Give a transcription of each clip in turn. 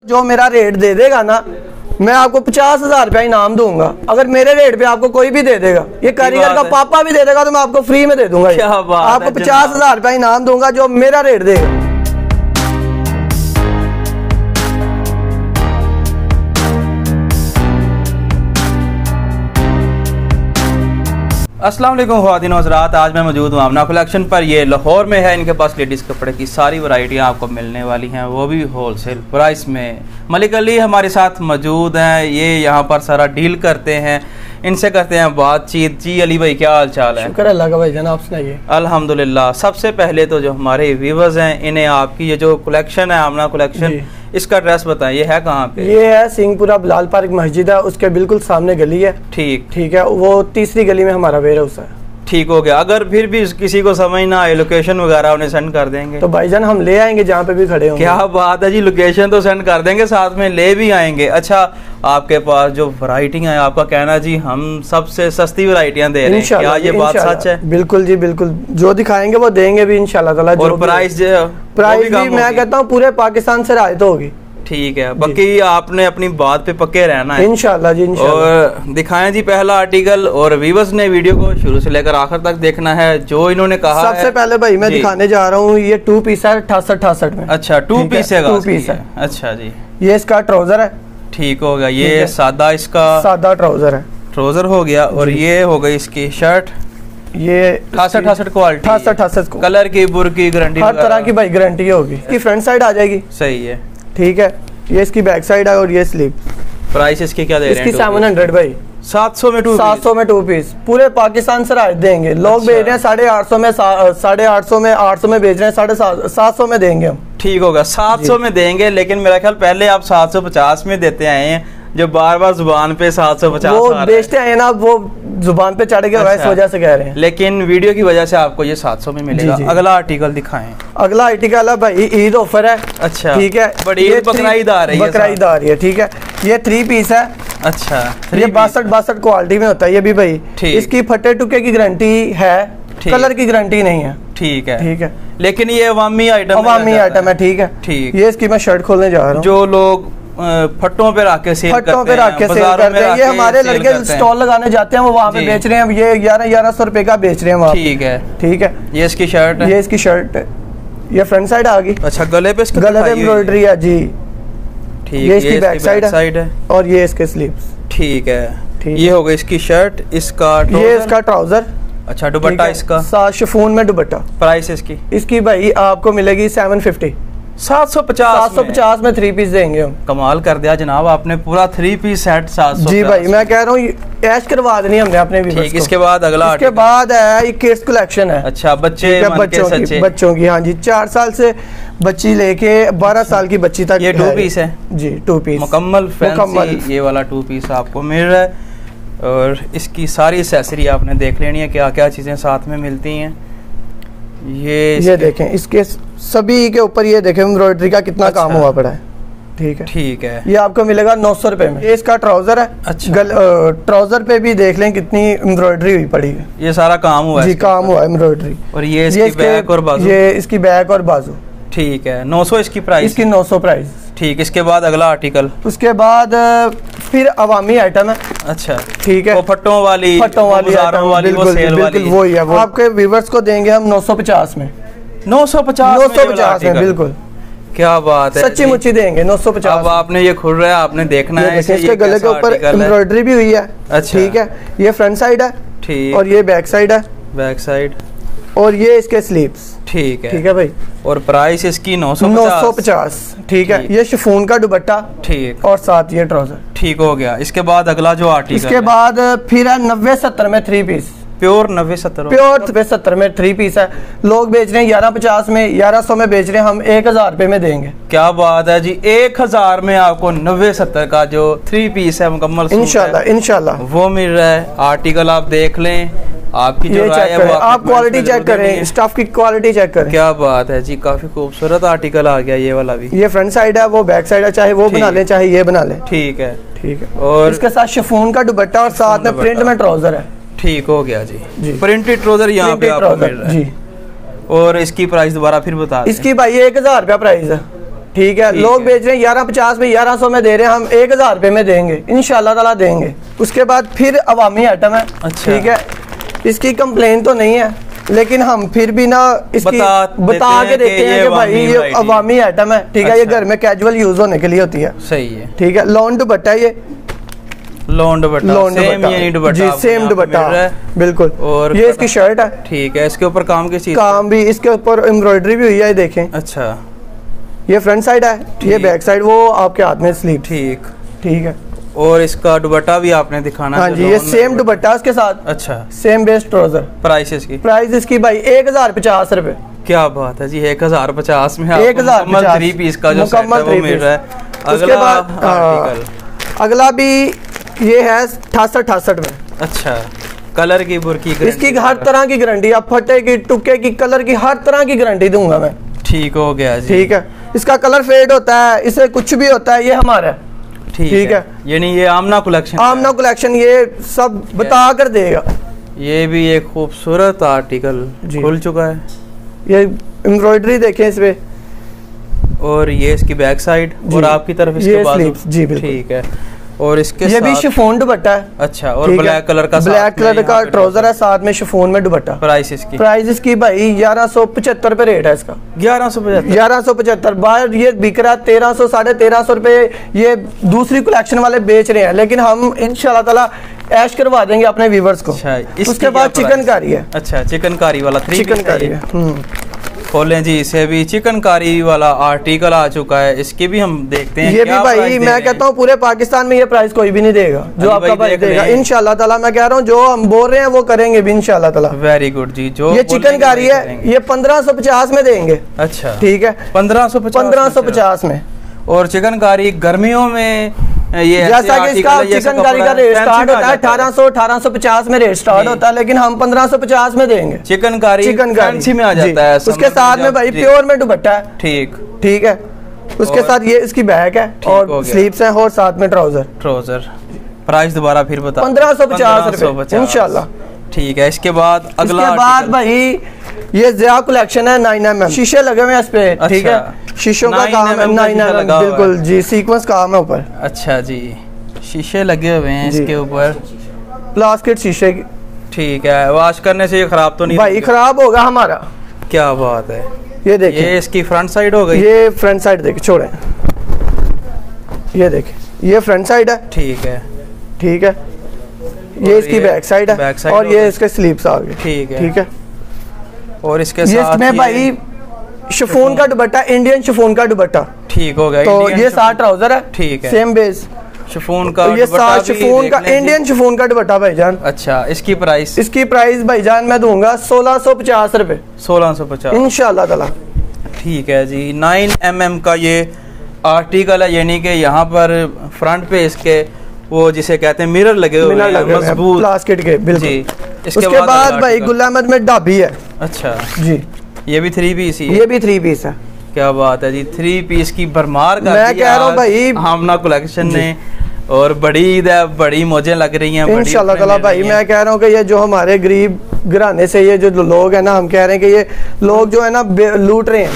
जो मेरा रेट दे देगा ना, मैं आपको 50,000 रुपया इनाम दूंगा। अगर मेरे रेट पे आपको कोई भी दे देगा, ये कारीगर का पापा भी दे देगा तो मैं आपको फ्री में दे दूंगा। आपको 50,000 रुपया इनाम दूंगा जो मेरा रेट देगा। अस्सलाम वालेकुम ख़वातीन व हज़रात, आज मैं मौजूद हूँ आमना कलेक्शन पर। ये लाहौर में है। इनके पास लेडीज़ कपड़े की सारी वैरायटियाँ आपको मिलने वाली हैं, वो भी होलसेल प्राइस में। मलिक अली हमारे साथ मौजूद हैं, ये यहाँ पर सारा डील करते हैं। इनसे करते हैं बातचीत। जी अली भाई, क्या हाल चाल है? शुक्र अल्लाह का भाई जान, आप सुनाइए। अल्हम्दुलिल्लाह। सबसे पहले तो जो हमारे व्यूअर्स हैं, इन्हें आपकी ये जो कलेक्शन है आमना कलेक्शन, इसका एड्रेस बताएं। ये है कहाँ पे? ये है सिंहपुरा बिलाल पार्क मस्जिद है, उसके बिल्कुल सामने गली है। ठीक है, वो तीसरी गली में हमारा वेयर हाउस है। ठीक हो गया। अगर फिर भी किसी को समझ ना आए, लोकेशन वगैरह उन्हें सेंड कर देंगे तो भाईजान हम ले आएंगे जहाँ पे भी खड़े होंगे। क्या बात है जी, लोकेशन तो सेंड कर देंगे, साथ में ले भी आएंगे। अच्छा, आपके पास जो वैरायटियाँ हैं, आपका कहना जी हम सबसे सस्ती वैरायटियाँ दे रहे हैं, क्या ये बात सच है? बिल्कुल जी बिल्कुल, जो दिखाएंगे वो देंगे भी इंशाल्लाह ताला। और प्राइस भी मैं कहता हूँ पूरे पाकिस्तान से रायत होगी। ठीक है, बाकी आपने अपनी बात पे पक्के रहना है इंशाल्लाह जी। और दिखाएं जी पहला आर्टिकल, और व्यूअर्स ने वीडियो को शुरू से लेकर आखिर तक देखना है जो इन्होंने कहा। सबसे पहले भाई मैं दिखाने जा रहा हूँ, ये 2 पीस है 68 में। अच्छा, 2 पीस है। 2 पीस है। अच्छा जी, ये इसका ट्राउजर है। ठीक हो गया। ये सादा, इसका सादा ट्राउजर है, ट्राउजर हो गया। और ये हो गई इसकी शर्ट। ये 68 क्वालिटी, 68 कलर की, बुर की गारंटी, हर तरह की भाई गारंटी होगी। इसकी फ्रंट साइड आ जाएगी। सही है, ठीक है। ये इसकी बैक साइड है और ये स्लीव। प्राइस इसकी क्या दे रहे हैं? इसकी 700 भाई। 700 में 2 पीस पूरे पाकिस्तान से राइट देंगे। लोग बेच रहे हैं 850 में, 850 में, 800 में बेच रहे हैं, 750 में देंगे हम। ठीक होगा, 700 में देंगे। लेकिन मेरा ख्याल पहले आप 750 में देते आए हैं, जो बार बार जुबान पे 750 वो बेचते हैं ना, वो जुबान पे चढ़ गया, इस वजह से कह रहे हैं। लेकिन वीडियो की वजह से आपको ये 700 में मिलेगा। अगला आर्टिकल दिखाएं। अगला आर्टिकल है भाई ईद ऑफर है। अच्छा, ठीक है। बड़ी बकरा ईद आ रही है, बकरा ईद आ रही है। ठीक है, ये 3 पीस है। अच्छा, ये 62 क्वालिटी में होता है ये भी भाई। इसकी फटे टुके की गारंटी है, कलर की गारंटी नहीं है। ठीक है, ठीक है। लेकिन ये अवामी आइटम है। ठीक है, ठीक। ये इसकी मैं शर्ट खोलने जा रहा हूँ। जो लोग फट्टों पे रख के सेल करते हैं, ये हमारे लड़के स्टॉल लगाने जाते हैं, वो वहाँ पे बेच रहे हैं। ये 1100 रुपए का बेच रहे हैं वहाँ। ठीक है, ठीक है। ये इसकी शर्ट है। ये इसकी शर्ट है। ये फ्रंट साइड आ गई। अच्छा, गले पे एम्ब्रॉयडरी है जी। ठीक, ये इसकी बैक साइड है और ये इसके स्लीव्स। ठीक है। ये हो गई इसकी शर्ट, इसका ये इसका ट्राउजर। अच्छा, दुपट्टा इसका शिफॉन में दुपट्टा। प्राइस इसकी भाई आपको मिलेगी 750। 750 में 3 पीस देंगे हम। कमाल कर दिया जनाब, आपने पूरा 3 पीस सेट 700। जी भाई, मैं कह रहा हूँ ऐश करवा देनी हमने अपने भी। इसके बाद अगला, इसके बाद है किड्स कलेक्शन है। अच्छा, बच्चों की। हाँ जी, 4 साल से बच्ची लेके 12 साल की बच्ची तक। ये 2 पीस है जी, 2 पीस मुकम्मल फैंसी। ये वाला 2 पीस आपको मिल रहा है। और इसकी सारी एक्सेसरी आपने देख लेनी है, क्या क्या चीजें साथ में मिलती हैं। ये देखें, इसके सभी के ऊपर ये देखें एम्ब्रॉयडरी का कितना काम हुआ पड़ा है। ठीक है, ठीक है। ये आपको मिलेगा 900 रुपए में। ये इसका ट्राउजर है। अच्छा, ट्राउजर पे भी देख लें कितनी एम्ब्रॉयडरी हुई पड़ी है। ये सारा काम हुआ है जी, काम हुआ है एम्ब्रॉयडरी। और ये इसकी बैक और बाजू। ये इसकी बैक और बाजू। ठीक है, 900 इसकी प्राइस। इसकी 900 प्राइस। ठीक। इसके बाद अगला आर्टिकल, उसके बाद फिर अवामी आइटम है। अच्छा, ठीक है। वो फट्टों वाली बिल्कुल वही है। वो आपके व्यूअर्स को देंगे हम 950 में। 950 में बिल्कुल। क्या बात है, सच्ची मुच्ची देंगे 950। अब आपने ये खुल रहा है, आपने देखना है। इसके गले के ऊपर एम्ब्रॉयडरी भी हुई है। अच्छा, ठीक है। ये फ्रंट साइड है। ठीक। और ये बैक साइड है। Back side. और ये इसके स्लीव्स। ठीक है, ठीक है भाई। और प्राइस इसकी 950। ठीक है। ये शिफॉन का दुपट्टा। ठीक। और साथ ये ट्राउजर। ठीक हो गया। इसके बाद अगला जो आर्टिकल, इसके बाद फिर है 90-70 में 3 पीस। प्योर 90-70 में 3 पीस है। लोग बेच रहे हैं 1150 में, 1100 में बेच रहे हैं, हम 1000 रुपए में देंगे। क्या बात है जी, 1000 में आपको 90-70 का जो 3 पीस है मुकम्मल इंशाल्लाह वो मिल रहा है। आर्टिकल आप देख लें, आपकी जो राय है वो आप क्वालिटी चेक करें, स्टफ की क्वालिटी चेक करें। क्या बात है जी, काफी खूबसूरत आर्टिकल आ गया ये वाला भी। ये फ्रंट साइड है, वो बैक साइड है, चाहे वो बना ले चाहे ये बना ले। ठीक है, ठीक है। और इसके साथ शिफॉन का दुपट्टा और साथ में प्रिंट में ट्राउजर है। ठीक हो गया जी। प्रिंटेड ट्राउजर यहाँ पे आपको मिल रहा है जी। और इसकी प्राइस दोबारा फिर बता दें। इसकी भाई 1000 रुपया प्राइस है। ठीक है, लोग बेच रहे हैं 1150 में, 1100 में दे रहे हैं, हम 1000 रुपये में देंगे इंशाल्लाह ताला देंगे। उसके बाद फिर अवामी आइटम है। अच्छा। ठीक है, इसकी कंप्लेन तो नहीं है लेकिन हम फिर भी ना इसकी बता के देते हैं कि भाई ये अवामी आइटम है। ठीक है, ये घर में कैजुअल यूज होने के लिए होती है। सही है। ठीक है, लॉन दुपट्टा है, ये लॉन दुपट्टा जी, सेम दुपट्टा बिल्कुल। और ये इसकी शर्ट है। ठीक है, इसके ऊपर काम किस चीज? काम भी इसके ऊपर एम्ब्रॉयडरी भी हुई है, देखें। अच्छा, ये फ्रंट साइड है, ये बैक साइड वो आपके हाथ में स्लीव। ठीक है। और इसका दुपट्टा भी आपने दिखाना? हाँ जी, ये सेम दुपट्टा उसके साथ। अच्छा, सेम बेस्ट ट्राउजर। प्राइस इसकी? प्राइस इसकी भाई 1050 रुपए। क्या बात है जी, 1050 में 1050 3 पीस का जो सेट है वो मिल रहा है। उसके बाद अगला भी ये है 68 में। अच्छा, कलर की बुरकी इसकी हर तरह की गारंटी, आप फटे की, टुक्के की, कलर की हर तरह की गारंटी दूंगा मैं। ठीक हो गया जी। ठीक है, इसका कलर फेड होता है, इससे कुछ भी होता है, ये हमारा है। ठीक है, यानी ये आमना कलेक्शन? आमना कलेक्शन ये सब बता कर देगा। ये भी एक खूबसूरत आर्टिकल खुल चुका है। ये एम्ब्रॉयडरी देखें इस पे। और ये इसकी बैक साइड और आपकी तरफ इसके बाजू। जी बिल्कुल। ठीक है, और इसके ये भी शिफॉन दुपट्टा है। अच्छा, और ब्लैक कलर का ट्राउजर है, साथ में शिफॉन में दुपट्टा। प्राइस इसकी? प्राइस इसकी भाई 1175 रुपए रेट है इसका। 1175 बाहर ये बिक रहा है 1300 1350 रुपए, ये दूसरी कलेक्शन वाले बेच रहे हैं, लेकिन हम इंशाल्लाह ताला ऐश करवा देंगे अपने व्यूवर्स को। अच्छा, उसके बाद चिकनकारी है। अच्छा, चिकनकारी वाला चिकनकारी है। खोलें जी, इसे भी चिकनकारी वाला आर्टिकल आ चुका है, इसकी भी हम देखते हैं। ये भी भाई मैं कहता हूँ पूरे पाकिस्तान में ये प्राइस कोई भी नहीं देगा जो आपका भाई देगा इंशाल्लाह ताला। मैं कह रहा हूँ जो हम बोल रहे हैं वो करेंगे भी इंशाल्लाह ताला। वेरी गुड जी। जो ये चिकनकारी है, ये 1550 में देंगे। अच्छा, ठीक है, 1550 में। और चिकनकारी गर्मियों में ये जैसा कि इसका चिकनकारी का रेट स्टार्ट होता है 1850 में रेट स्टार्ट होता है, लेकिन हम 1550 में देंगे। चिकनकारी में आ जाता है। उसके साथ में भाई प्योर में दुपट्टा है। ठीक है, उसके साथ ये इसकी बैक है और स्लीव्स हैं और साथ में ट्राउजर। प्राइस दोबारा फिर बता? 1550 रुपए इंशाल्लाह। ठीक है, इसके बाद अगला भाई ये ज़िया कलेक्शन है 9mm, शीशे लगे हुए हैं इस पे। ठीक है, शीशों का काम है 9mm बिल्कुल जी, सीक्वेंस काम है ऊपर। अच्छा जी, शीशे लगे हुए हैं इसके ऊपर, प्लास्टिक शीशे की। ठीक है, वॉश करने से ये खराब तो नहीं भाई? खराब होगा हमारा। क्या बात है। ये देखिए, ये इसकी फ्रंट साइड हो गई। ये फ्रंट साइड देखिए, छोड़े, ये देखिए, ये फ्रंट साइड है। ठीक है, ये इसकी बैक साइड है और ये इसके स्लीव्स आ गए। ठीक है, और इसके साथ में भाई शिफॉन का दुपट्टा, इंडियन शिफॉन का दुपट्टा। ठीक हो गया। तो ये साथ ट्राउजर है। ठीक है, सेम बेस शिफॉन का। ये साथ शिफॉन का, इंडियन शिफॉन का दुपट्टा भाईजान। अच्छा, इसकी प्राइस भाईजान मैं दूंगा 1650 रुपए। 1650 इंशाल्लाह ताला। ठीक है जी, 9mm का ये आर्टिकल है, यानी कि यहाँ पर फ्रंट पे इसके वो जिसे कहते हैं मिरर लगे हुए हैं, मजबूत प्लास्टिक के बिल्कुल। उसके बाद भाई गुल अहमद में डाबी है। अच्छा जी, ये भी 3 पीस ही है। ये भी 3 पीस है। क्या बात है जी, 3 पीस की भरमार कर मैं कह रहा हूँ भाई हमना कलेक्शन ने, और बड़ी ईद है, बड़ी मौजें लग रही हैं इंशाल्लाह ताला भाई। मैं कह रहा हूँ कि ये जो हमारे गरीब घराने से ये जो लोग हैं ना, हम कह रहे हैं कि ये लोग जो है ना लूट रहे हैं।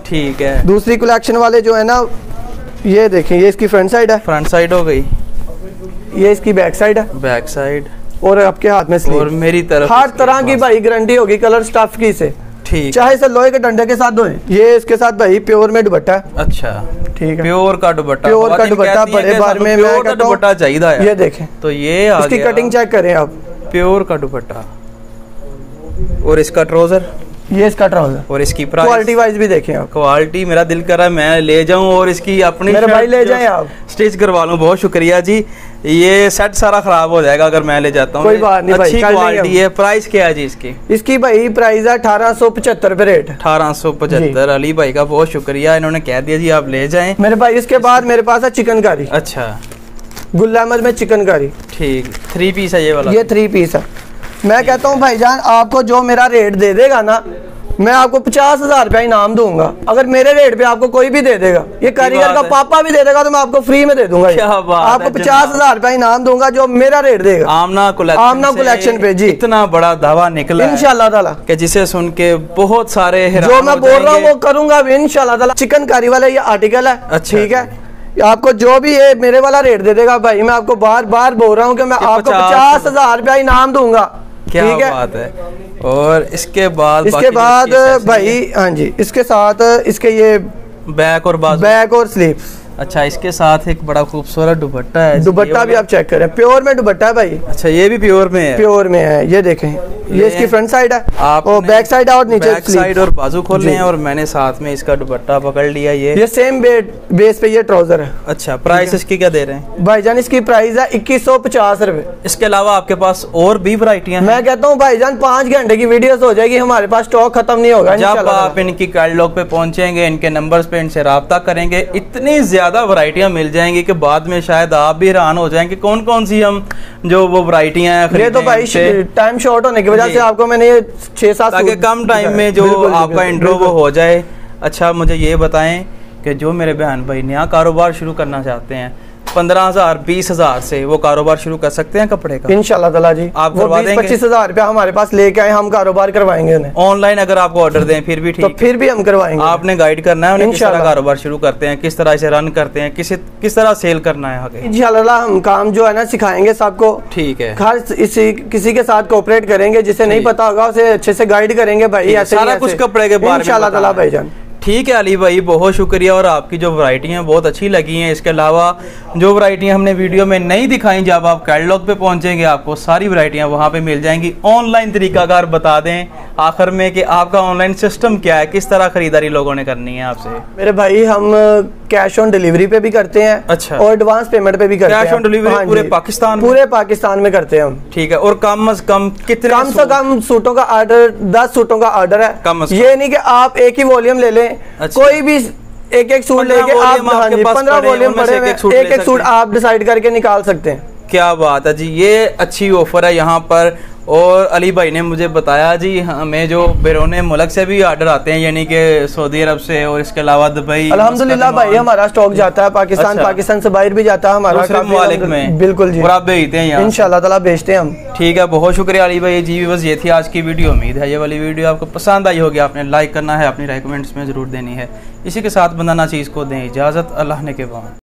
ठीक है, दूसरी कलेक्शन वाले जो है ना, ये देखें, ये इसकी फ्रंट साइड है। फ्रंट साइड हो गई, ये इसकी बैक साइड है। और आपके हाथ में स्लीव। और मेरी तरफ हर तरह की भाई गारंटी होगी कलर स्टफ की से। ठीक, चाहे इसे लोहे के डंडे के साथ धोए। ये इसके साथ भाई प्योर में दुपट्टा है। अच्छा, ठीक है, प्योर का दुपट्टा बड़े बार में मैं कहता हूं चाहिए। ये देखें, तो ये इसकी कटिंग चेक करें आप, प्योर का दुपट्टा। और इसका ट्राउजर, ये इसका ट्राउजर। और इसकी प्राइस, क्वालिटी वाइज भी देखें आप। क्वालिटी मेरा दिल कर रहा है मैं ले जाऊं और इसकी अपनी मेरे भाई ले जाएं आप, स्टिच करवा लूं। बहुत शुक्रिया जी, ये सेट सारा खराब हो जाएगा अगर मैं ले जाता हूं। कोई बात नहीं भाई, अच्छी क्वालिटी है। प्राइस क्या है जी इसकी? इसकी भाई प्राइस है 1875 रुपए रेट। 1875। अली भाई का बहुत शुक्रिया, इन्होंने कह दिया जी आप ले जाएं मेरे भाई। इसके बाद मेरे पास है चिकनकारी। अच्छा, गुल अहमद में चिकनकारी। ठीक, 3 पीस है ये वाला। ये 3 पीस है। मैं कहता हूँ भाईजान आपको जो मेरा रेट दे देगा ना, मैं आपको 50,000 रुपया इनाम दूंगा। अगर मेरे रेट पे आपको कोई भी दे देगा, ये कारीगर का पापा भी दे देगा तो मैं आपको फ्री में दे दूंगा। क्या बात है, आपको 50,000 रुपया इनाम दूंगा जो मेरा रेट देगा। आमना कलेक्शन पे जी इतना बड़ा दावा निकला इंशाल्लाह ताला कि जिसे सुन के बहुत सारे जो मैं बोल रहा हूँ वो करूंगा इंशाल्लाह ताला। चिकनकारी वाला ये आर्टिकल है, ठीक है। आपको जो भी ये मेरे वाला रेट दे देगा भाई, मैं आपको बार बार बोल रहा हूँ कि मैं आपको 50,000 रुपया इनाम दूंगा। क्या बात है। और इसके बाद भाई हाँ जी, इसके साथ इसके ये बैक और स्लीव्स। अच्छा, इसके साथ एक बड़ा खूबसूरत दुपट्टा है। दुपट्टा भी आप चेक करें, प्योर में दुपट्टा है भाई। अच्छा, ये भी प्योर में है? प्योर में है, ये देखें, ये इसकी फ्रंट साइड है और बैक साइड है और नीचे बैक साइड और बाजू खोलने हैं और मैंने साथ में इसका दुपट्टा पकड़ लिया। ये सेम बेस पे ये ट्राउजर है। अच्छा, प्राइस इसकी क्या दे रहे हैं भाईजान? इसकी प्राइस है 2150 रुपए। इसके अलावा आपके पास और भी वैरायटियां? मैं कहता हूँ भाईजान 5 घंटे की वीडियोस हो जाएगी, हमारे पास स्टॉक खत्म नहीं होगा। जब आप इनकी कैटलॉग पे पहुंचेंगे, इनके नंबर्स पे इनसे राब्ता करेंगे, इतनी ज्यादा वैरायटियां मिल जाएंगी कि बाद में शायद आप भी हैरान हो जाएंगे कौन कौन सी हम जो वो वैरायटियां हैं। ये तो भाई टाइम शॉर्ट होने की वजह से आपको मैंने 6-7 ताकि कम टाइम में जो आपका इंट्रो वो हो जाए। अच्छा, मुझे ये बताएं कि जो मेरे बहन भाई नया कारोबार शुरू करना चाहते हैं, 15,000 20,000 से वो कारोबार शुरू कर सकते हैं कपड़े का? इंशाल्लाह ताला जी, आप करवा देंगे। 25,000 रुपया हमारे पास लेके आए, हम कारोबार करवाएंगे उन्हें। ऑनलाइन अगर आपको ऑर्डर दें फिर भी ठीक, तो फिर भी हम करवाएंगे। आपने गाइड करना है उन्हें किस तरह कारोबार शुरू करते हैं, किस तरह से रन करते हैं, किस तरह सेल करना है आगे। इंशाल्लाह हम काम जो है ना सिखाएंगे सबको, ठीक है। हर किसी के साथ कोऑपरेट करेंगे, जिसे नहीं पता होगा उसे अच्छे से गाइड करेंगे भाई, ऐसे सारा कुछ कपड़े के बारे में इंशाल्लाह ताला भाईजान। ठीक है अली भाई, बहुत शुक्रिया। और आपकी जो वैरायटी हैं बहुत अच्छी लगी हैं। इसके अलावा जो वैरायटियां हमने वीडियो में नहीं दिखाई, जब आप कैटलॉग पे पहुंचेंगे आपको सारी वैरायटियां वहां पे मिल जाएंगी। ऑनलाइन तरीकाकार बता दें आखिर में कि आपका ऑनलाइन सिस्टम क्या है, किस तरह खरीदारी लोगों ने करनी है आपसे? मेरे भाई हम कैश ऑन डिलीवरी पे भी करते हैं। अच्छा, और एडवांस पेमेंट पे भी करते हैं। कैश ऑन डिलीवरी पूरे पाकिस्तान में करते हैं हम। ठीक है। और कम से कम कितने? कम से कम सूटों का ऑर्डर 10 सूटों का ऑर्डर है। ये नहीं कि आप एक ही वॉल्यूम ले लें। अच्छा। कोई भी एक सूट लेके आप 15 वॉल्यूम पड़े, एक सूट आप डिसाइड करके निकाल सकते हैं। क्या बात है जी, ये अच्छी ऑफर है यहाँ पर। और अली भाई ने मुझे बताया जी हमें जो बैरूने मुल्क से भी ऑर्डर आते हैं, यानी कि सऊदी अरब से और इसके अलावा दुबई। अल्हम्दुलिल्लाह भाई हमारा स्टॉक जाता है पाकिस्तान। अच्छा। पाकिस्तान से बाहर भी जाता है हमारा ममालिक में। बिल्कुल जी, और आप भेजते हैं यहाँ? इंशाल्लाह ताला भेजते हैं हम। ठीक है, बहुत शुक्रिया अली भाई जी। बस ये थी आज की वीडियो। उम्मीद है ये वाली वीडियो आपको पसंद आई होगी। आपने लाइक करना है, अपनी राय कमेंट्स में जरूर देनी है। इसी के साथ बंदा चीज़ को दें इजाज़त। अल्लाह ने के बाद।